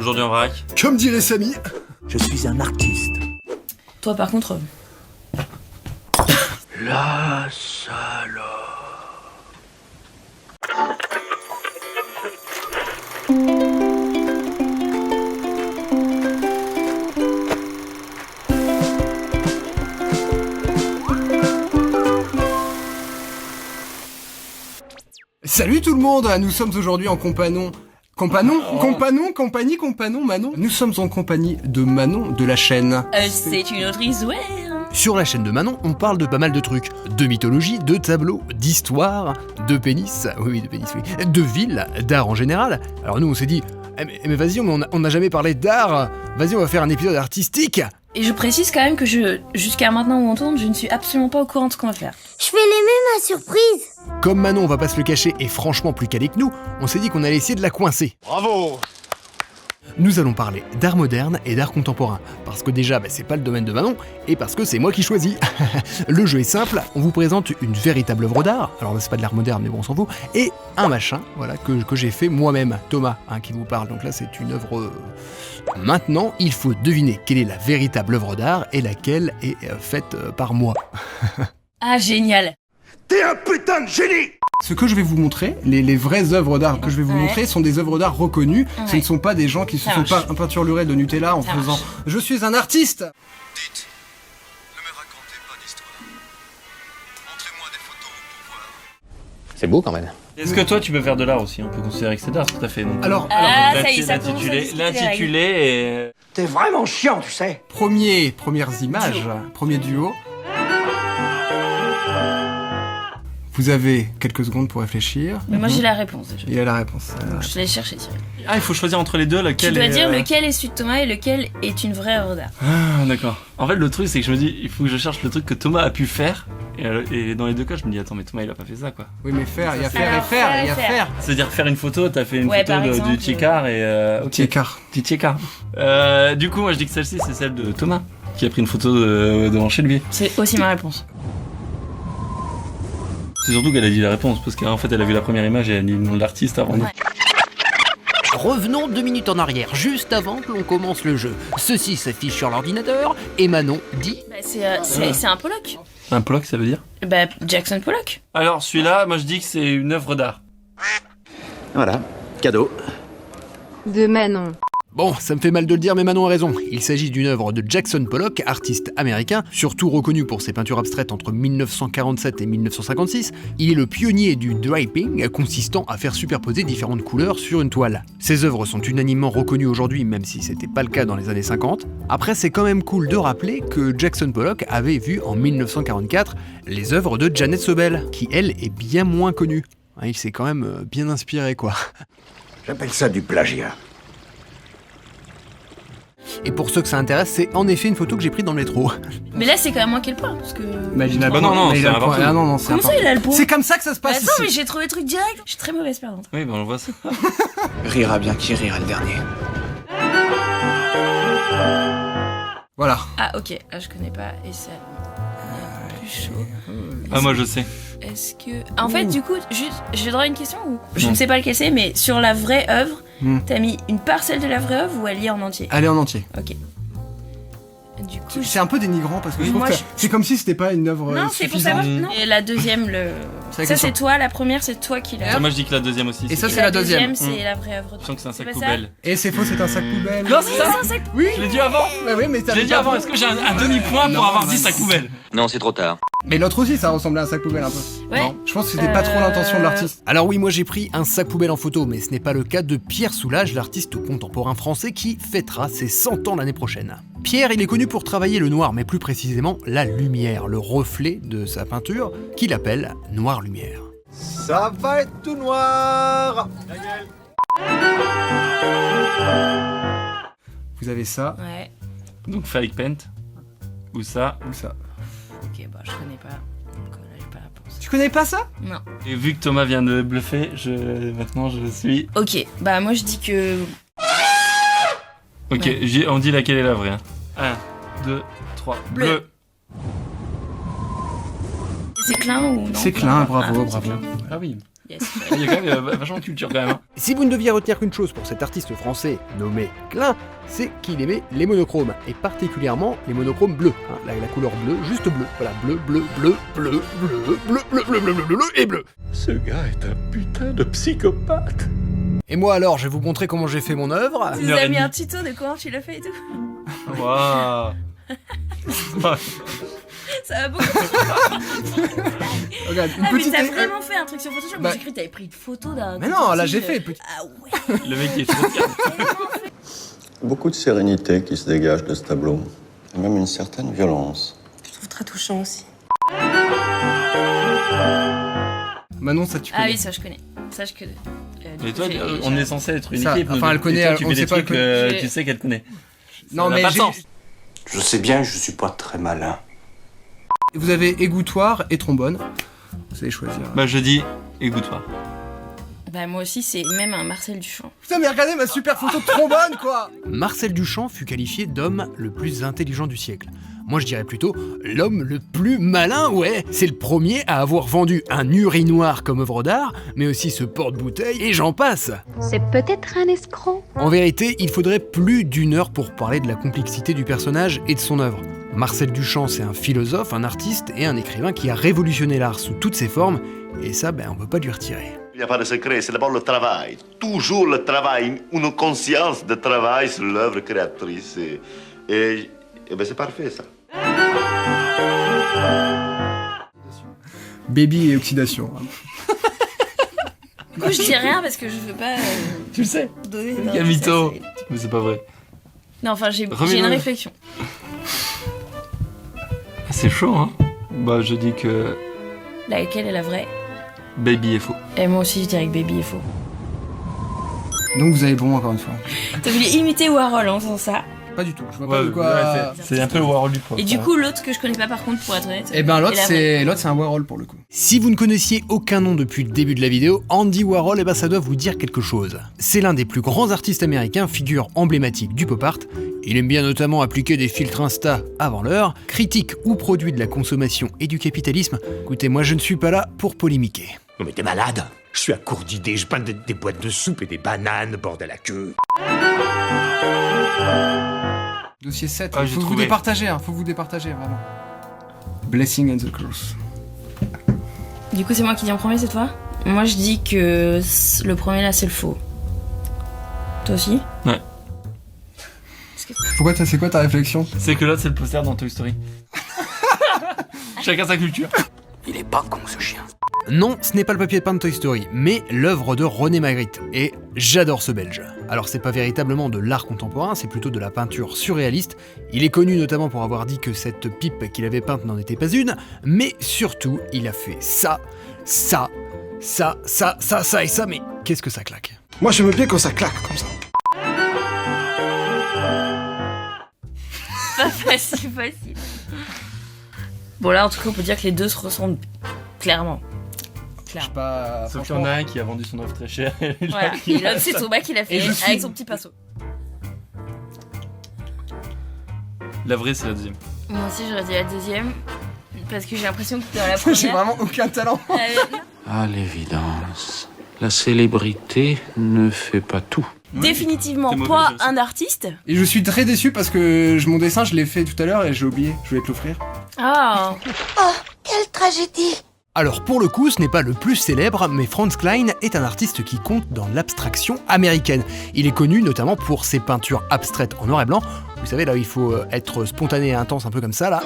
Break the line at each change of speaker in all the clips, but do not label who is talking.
Aujourd'hui en vrac.
Comme dirait Samy,
je suis un artiste.
Toi par contre...
La salope.
salut tout le monde, nous sommes aujourd'hui en compagnon, Manon. Nous sommes en compagnie de Manon de la chaîne.
C'est une autre histoire.
Sur la chaîne de Manon, on parle de pas mal de trucs. De mythologie, de tableaux, d'histoire, de pénis, de villes, d'art en général. Alors nous on s'est dit, mais vas-y, on n'a jamais parlé d'art, vas-y on va faire un épisode artistique.
Et je précise quand même que jusqu'à maintenant où on tourne, je ne suis absolument pas au courant de ce qu'on va faire.
Je vais l'aimer ma surprise.
Comme Manon, on va pas se le cacher, est franchement plus calé que nous, on s'est dit qu'on allait essayer de la coincer.
Bravo.
Nous allons parler d'art moderne et d'art contemporain, parce que déjà c'est pas le domaine de Manon, et parce que c'est moi qui choisis. Le jeu est simple, on vous présente une véritable œuvre d'art, alors là c'est pas de l'art moderne mais bon on s'en fout, et un machin, voilà, que j'ai fait moi-même, Thomas, qui vous parle, donc là c'est une œuvre... Maintenant, il faut deviner quelle est la véritable œuvre d'art et laquelle est faite par moi.
Ah génial.
T'es un putain de génie.
Ce que je vais vous montrer, les vraies œuvres d'art que je vais vous montrer sont des œuvres d'art reconnues. Ce ne sont pas des gens qui se sont pas peinturlurés de Nutella en faisant « Je suis un artiste ».
Dites, ne me racontez pas d'histoire. Montrez-moi des photos pour voir.
C'est beau quand même. Est-ce que toi tu peux faire de l'art aussi? On peut considérer que c'est de l'art, tout à fait. Donc,
Alors,
ça y est, ça commence à discuter
l'intitulé est...
T'es vraiment chiant, tu sais.
premières images, premier duo. Vous avez quelques secondes pour réfléchir.
Mais moi j'ai la réponse déjà.
Il a la réponse.
Donc, je te laisse chercher Cyril.
Ah, il faut choisir entre les deux, lequel
Tu dois
est,
dire lequel est celui de Thomas et lequel est une vraie œuvre d'art.
Ah, d'accord. En fait, le truc, c'est que je me dis, il faut que je cherche le truc que Thomas a pu faire. Et dans les deux cas, je me dis, attends, mais Thomas, il a pas fait ça, quoi.
Oui, mais faire, il y a faire
Alors,
et faire, il y a
faire.
faire.
C'est-à-dire faire une photo, t'as fait une
Ouais,
photo
par exemple,
du Tchekar et... ok.
Tchekar.
Du Tchekar. Du coup, moi, je dis que celle-ci, c'est celle de Thomas, qui a pris une photo devant chez lui.
C'est aussi ma réponse.
C'est surtout qu'elle a dit la réponse, parce qu'en fait, elle a vu la première image et elle a dit le nom de l'artiste avant nous.
Ouais.
Revenons 2 minutes en arrière, juste avant que l'on commence le jeu. Ceci s'affiche sur l'ordinateur, et Manon dit...
Bah, c'est un Pollock.
Un Pollock, ça veut dire?
Bah Jackson Pollock.
Alors, celui-là, moi, je dis que c'est une œuvre d'art.
Voilà, cadeau.
De Manon.
Bon, ça me fait mal de le dire, mais Manon a raison. Il s'agit d'une œuvre de Jackson Pollock, artiste américain, surtout reconnu pour ses peintures abstraites entre 1947 et 1956. Il est le pionnier du draping, consistant à faire superposer différentes couleurs sur une toile. Ses œuvres sont unanimement reconnues aujourd'hui, même si c'était pas le cas dans les années 50. Après, c'est quand même cool de rappeler que Jackson Pollock avait vu en 1944 les œuvres de Janet Sobel, qui elle est bien moins connue. Il s'est quand même bien inspiré, quoi.
J'appelle ça du plagiat.
Et pour ceux que ça intéresse, c'est en effet une photo que j'ai prise dans le métro.
Mais là c'est quand même moi qui ai le point parce que...
Imagine
Bah non,
il
c'est
a le point.
important.
Ah non, c'est
Comment ça
important.
il a le point?
C'est comme ça que ça se
Bah,
passe
attends mais
ici.
j'ai trouvé le truc direct. Je suis très mauvaise perdante.
Oui, ben on voit ça.
Rira bien qui rira le dernier.
Voilà.
Ah ok, là je connais pas et ça... plus chaud.
Ah, moi, je sais.
Est-ce que... En fait du coup, juste, j'ai le droit à une question ou... Je ne sais pas lequel c'est mais sur la vraie œuvre, t'as mis une parcelle de la vraie œuvre ou elle est en entier?
Allez en entier.
Ok. Du coup...
C'est un peu dénigrant parce que
Oui,
je trouve
moi,
que
je-
c'est comme si c'était pas une œuvre
Non, c'est pour
suffisante.
savoir. Non. Et la deuxième,
C'est la
ça
question.
c'est toi, la première c'est toi qui l'as.
Moi, je dis que la deuxième aussi.
Et ça,
Et
c'est la deuxième.
c'est la vraie œuvre.
Je sens que c'est un sac
pas ça
poubelle.
Et c'est faux, c'est un sac poubelle.
Non, c'est ça.
C'est un sac.
Oui.
Je l'ai dit avant.
Bah oui, mais
Je l'ai dit avant. Est-ce que j'ai un demi-point pour avoir dit sac poubelle?
Non, c'est trop tard.
Mais l'autre aussi, ça ressemblait à un sac poubelle un peu.
Ouais.
Non, je pense que c'était pas trop l'intention de l'artiste.
Alors oui, moi j'ai pris un sac poubelle en photo, mais ce n'est pas le cas de Pierre Soulages, l'artiste contemporain français qui fêtera ses 100 ans l'année prochaine. Pierre, il est connu pour travailler le noir, mais plus précisément la lumière, le reflet de sa peinture, qu'il appelle noir-lumière.
Ça va être tout noir.
Vous avez ça
Ouais.
Donc, fake paint. Ou ça.
ou ça.
Ok, bah je connais pas. Donc là j'ai pas la réponse.
Tu connais pas ça?
Non.
Et vu que Thomas vient de bluffer, maintenant je suis...
Ok, bah moi je dis que.
Ok,
Ouais.
on dit laquelle est la vraie. 1, 2, 3.
Bleu.
Bleu.
C'est Klein ou non?
C'est Klein, bravo,
Ah,
bravo.
Ah oui.
Yes.
Il y a quand même vachement de culture quand même. Hein.
Si vous ne deviez retenir qu'une chose pour cet artiste français nommé Klein, c'est qu'il aimait les monochromes, et particulièrement les monochromes bleus. Hein, la couleur bleue, juste bleu. Voilà, bleu, bleu, bleu, bleu, bleu, bleu, bleu, bleu, bleu, bleu, bleu et bleu.
Ce gars est un putain de psychopathe.
Et moi alors, je vais vous montrer comment j'ai fait mon œuvre.
Tu nous as mis un tuto de comment tu l'as fait et tout.
Waouh.
Ça va beaucoup.
Regarde, une
Ah mais
petite.
t'as vraiment fait un truc sur Photoshop.
Bah-
Moi j'ai cru que t'avais pris une photo d'un...
Mais non, là j'ai fait.
Ah ouais.
Le mec qui est trop calme.
Beaucoup de sérénité qui se dégage de ce tableau. Et même une certaine violence.
Je trouve très touchant aussi.
Manon, ça tu
Ah
connais.
oui, ça je connais. Ça je connais.
Mais toi, on est censé être une
Ça,
équipe.
enfin,
nous.
elle connaît,
Et toi, tu
on
fais
sait
des
pas
trucs,
que-
tu sais qu'elle connaît.
Non,
Ça n'a
mais
pas de
j'ai-
sens.
Je sais bien que je suis pas très malin.
Vous avez égouttoir et trombone. Vous allez choisir.
Bah, je dis, écoute-toi.
Bah moi aussi c'est même un Marcel Duchamp.
Putain, mais regardez ma super photo de trombone, quoi.
Marcel Duchamp fut qualifié d'homme le plus intelligent du siècle. Moi je dirais plutôt l'homme le plus malin, ouais. C'est le premier à avoir vendu un urinoir comme œuvre d'art, mais aussi ce porte-bouteille et j'en passe.
C'est peut-être un escroc.
En vérité, il faudrait plus d'une heure pour parler de la complexité du personnage et de son œuvre. Marcel Duchamp, c'est un philosophe, un artiste et un écrivain qui a révolutionné l'art sous toutes ses formes, et ça, on peut pas lui retirer.
Il n'y a pas de secret, c'est d'abord le travail. Toujours le travail, une conscience de travail sur l'œuvre créatrice. Et c'est parfait, ça.
Baby et oxydation.
Du coup je dis rien parce que je veux pas
Tu le sais.
donner...
Quel mytho. Mais c'est pas vrai.
Non enfin j'ai
Remets-le.
une réflexion.
Ah, c'est chaud, hein. Bah, je dis que
Laquelle est la vraie?
Baby est faux.
Et moi aussi je dirais que Baby est faux.
Donc vous avez bon encore une fois.
T'as voulu imiter Warhol en faisant ça.
Pas du tout. Je vois pas de quoi.
c'est un peu le Warhol du pro.
Et du coup l'autre que je connais pas par contre pour être honnête.
Eh ben l'autre
est la vraie.
c'est un Warhol pour le coup.
Si vous ne connaissiez aucun nom depuis le début de la vidéo, Andy Warhol, ça doit vous dire quelque chose. C'est l'un des plus grands artistes américains, figure emblématique du pop art. Il aime bien notamment appliquer des filtres Insta avant l'heure, critique ou produit de la consommation et du capitalisme. Écoutez, moi je ne suis pas là pour polémiquer.
Non mais t'es malade. Je suis à court d'idées, je peins des boîtes de soupe et des bananes, bordel à queue.
Dossier 7.
Ah, j'ai
faut vous
trouvé.
départager, faut vous départager vraiment. Blessing and the Curse.
Du coup c'est moi qui dis en premier cette fois. Moi je dis que le premier là c'est le faux. Toi aussi?
Ouais.
Pourquoi c'est quoi ta réflexion?
C'est que l'autre, c'est le poster dans Toy Story. Chacun sa culture.
Il est pas con ce chien.
Non, ce n'est pas le papier peint de Toy Story, mais l'œuvre de René Magritte. Et j'adore ce Belge. Alors c'est pas véritablement de l'art contemporain, c'est plutôt de la peinture surréaliste. Il est connu notamment pour avoir dit que cette pipe qu'il avait peinte n'en était pas une, mais surtout, il a fait ça et ça, mais qu'est-ce que ça claque?
Moi j'aime bien quand ça claque comme ça.
Pas facile. Bon là en tout cas on peut dire que les deux se ressemblent clairement.
Je sais pas.
Sauf qu'il y en a un qui a vendu son œuvre très cher. Et
Voilà. Et l'autre c'est Thomas qui l'a fait
Et je suis-
avec son petit pinceau.
La vraie, c'est la deuxième.
Moi aussi j'aurais dit la deuxième. Parce que j'ai l'impression que dans la première...
J'ai vraiment aucun talent.
À l'évidence, la célébrité ne fait pas tout.
Définitivement
T'es mauvais,
pas
ça aussi.
un artiste.
Et je suis très déçu parce que mon dessin je l'ai fait tout à l'heure et j'ai oublié. Je voulais te l'offrir.
Ah.
Quelle tragédie.
Alors pour le coup, ce n'est pas le plus célèbre, mais Franz Klein est un artiste qui compte dans l'abstraction américaine. Il est connu notamment pour ses peintures abstraites en noir et blanc. Vous savez, là, il faut être spontané et intense, un peu comme ça, là.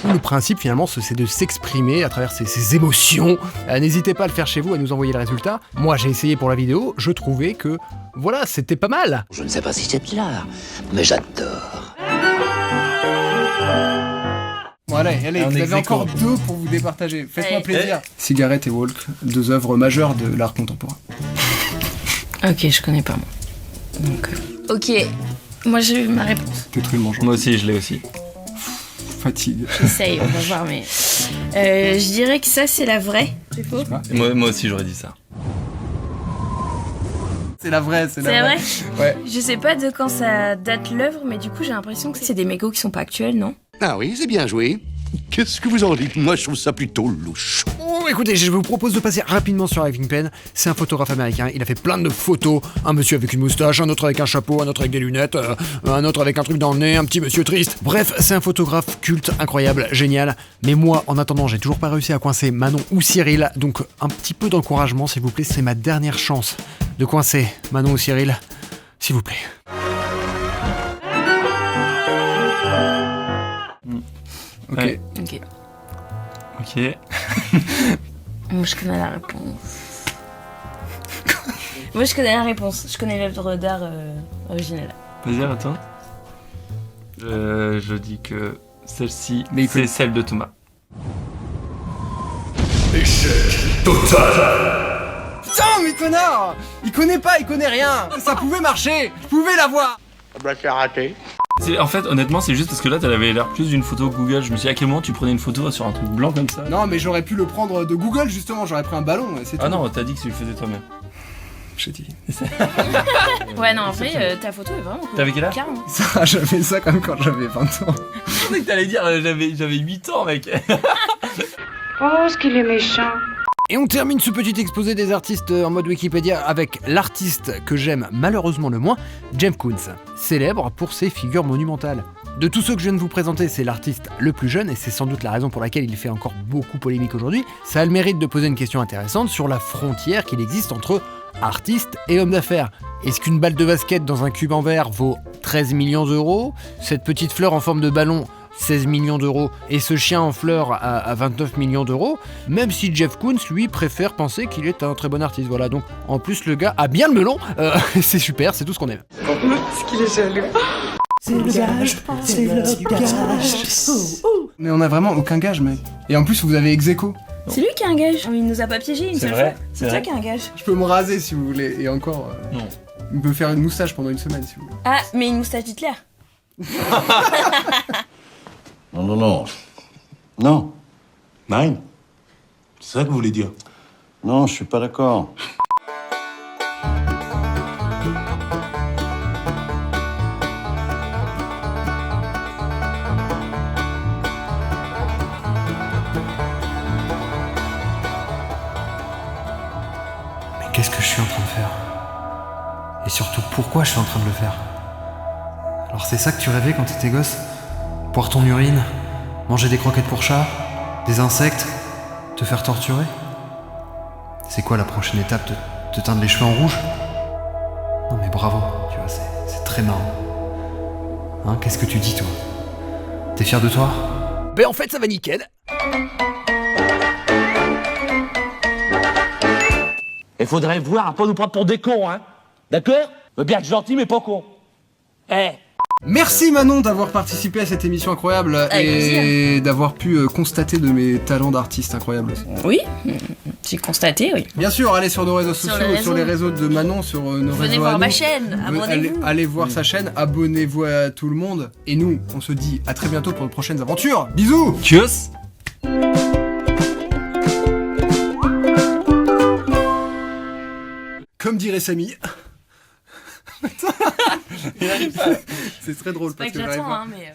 Le principe, finalement, c'est de s'exprimer à travers ses émotions. N'hésitez pas à le faire chez vous, à nous envoyer le résultat. Moi, j'ai essayé pour la vidéo, je trouvais que, voilà, c'était pas mal.
Je ne sais pas si c'est de l'art, mais j'adore.
Bon allez,
Un
vous avez
ex-aequo.
encore deux pour vous départager. Faites-moi
Allez.
plaisir. Cigarette et Walk, deux œuvres majeures de l'art contemporain.
Ok, je connais pas moi. Donc, ok, moi j'ai eu ma réponse.
Détruit le mangeant.
Moi aussi, je l'ai aussi.
Fatigue.
J'essaye, on va voir, mais. Je dirais que ça c'est la vraie. C'est faux?
Et moi aussi, j'aurais dit ça.
C'est la vraie, c'est
C'est
la
vrai?
Ouais.
Je sais pas de quand ça date l'œuvre, mais du coup j'ai l'impression que c'est des mégots qui sont pas actuels, non?
Ah oui, c'est bien joué. Qu'est-ce que vous en dites? Moi, je trouve ça plutôt louche.
Oh,
Bon écoutez, je vous propose de passer rapidement sur Having Pen. C'est un photographe américain, il a fait plein de photos. Un monsieur avec une moustache, un autre avec un chapeau, un autre avec des lunettes, un autre avec un truc dans le nez, un petit monsieur triste. Bref, c'est un photographe culte, incroyable, génial. Mais moi, en attendant, j'ai toujours pas réussi à coincer Manon ou Cyril. Donc un petit peu d'encouragement s'il vous plaît, c'est ma dernière chance de coincer Manon ou Cyril. S'il vous plaît.
Ok.
Ouais.
Ok.
Ok.
Moi, je connais la réponse. Moi, je connais la réponse. Je connais l'œuvre d'art originale.
Vas-y, attends. Je dis que celle-ci,
Mais
c'est celle de Thomas.
Putain, mais connard! Il connaît pas, il connaît rien! Ça pouvait marcher! Je pouvais l'avoir!
C'est raté.
En fait, honnêtement, c'est juste parce que là, t'avais l'air plus d'une photo Google. Je me suis dit à quel moment tu prenais une photo sur un truc blanc comme ça.
Non, mais j'aurais pu le prendre de Google justement, j'aurais pris un ballon, c'est
Ah
tout.
non, t'as dit que tu le faisais toi-même.
J'ai dit.
Ouais, non, en vrai, ta photo est vraiment cool.
T'avais quel âge?
Carrément.
Ça, j'avais ça comme quand j'avais 20 ans.
Je pensais que t'allais dire j'avais 8 ans, mec.
Oh, ce qu'il est méchant.
Et on termine ce petit exposé des artistes en mode Wikipédia avec l'artiste que j'aime malheureusement le moins, Jeff Koons, célèbre pour ses figures monumentales. De tous ceux que je viens de vous présenter, c'est l'artiste le plus jeune et c'est sans doute la raison pour laquelle il fait encore beaucoup polémique aujourd'hui. Ça a le mérite de poser une question intéressante sur la frontière qu'il existe entre artiste et homme d'affaires. Est-ce qu'une balle de basket dans un cube en verre vaut 13 millions d'euros? Cette petite fleur en forme de ballon 16 millions d'euros et ce chien en fleurs à 29 millions d'euros, même si Jeff Koons, lui, préfère penser qu'il est un très bon artiste. Voilà, donc en plus le gars a bien le melon, c'est super, c'est tout ce qu'on aime.
Ce qu'il est jaloux.
C'est le gage, c'est le gage. Mais on a vraiment aucun gage, mec. Et en plus, vous avez ex-aequo.
C'est lui qui a un gage. Il nous a pas piégé une
C'est
seule
vrai,
fois.
c'est
C'est toi
vrai.
qui a un gage.
Je peux me raser si vous voulez, et encore.
Non.
Il peut faire une moustache pendant une semaine si vous voulez.
Ah, mais une moustache d'Hitler.
Non, non, non. Non.
Nine. C'est ça que vous voulez dire?
Non, je suis pas d'accord.
Mais qu'est-ce que je suis en train de faire? Et surtout, pourquoi je suis en train de le faire? Alors c'est ça que tu rêvais quand t'étais gosse? Boire ton urine? Manger des croquettes pour chat? Des insectes? Te faire torturer? C'est quoi la prochaine étape? Te teindre les cheveux en rouge? Non mais bravo, tu vois, c'est très marrant. Hein, qu'est-ce que tu dis toi? T'es fier de toi? Ben en fait ça va nickel.
Il faudrait voir un peu nous prendre pour des cons, hein. D'accord? Bien être gentil, mais pas con. Eh.
Merci Manon d'avoir participé à cette émission incroyable et d'avoir pu constater de mes talents d'artiste incroyables aussi.
Oui, j'ai constaté, oui.
Bien sûr, allez sur nos réseaux
Sur
sociaux,
les réseaux.
sur les réseaux de Manon, sur nos
Venez
réseaux
voir
à
ma
nous.
chaîne, abonnez-vous.
Allez voir sa chaîne, abonnez-vous à tout le monde. Et nous, on se dit à très bientôt pour de prochaines aventures. Bisous.
Tchuss.
Comme dirait Samy. C'est très drôle
C'est pas
parce que j'arrive
éclatant,
pas.
hein, mais...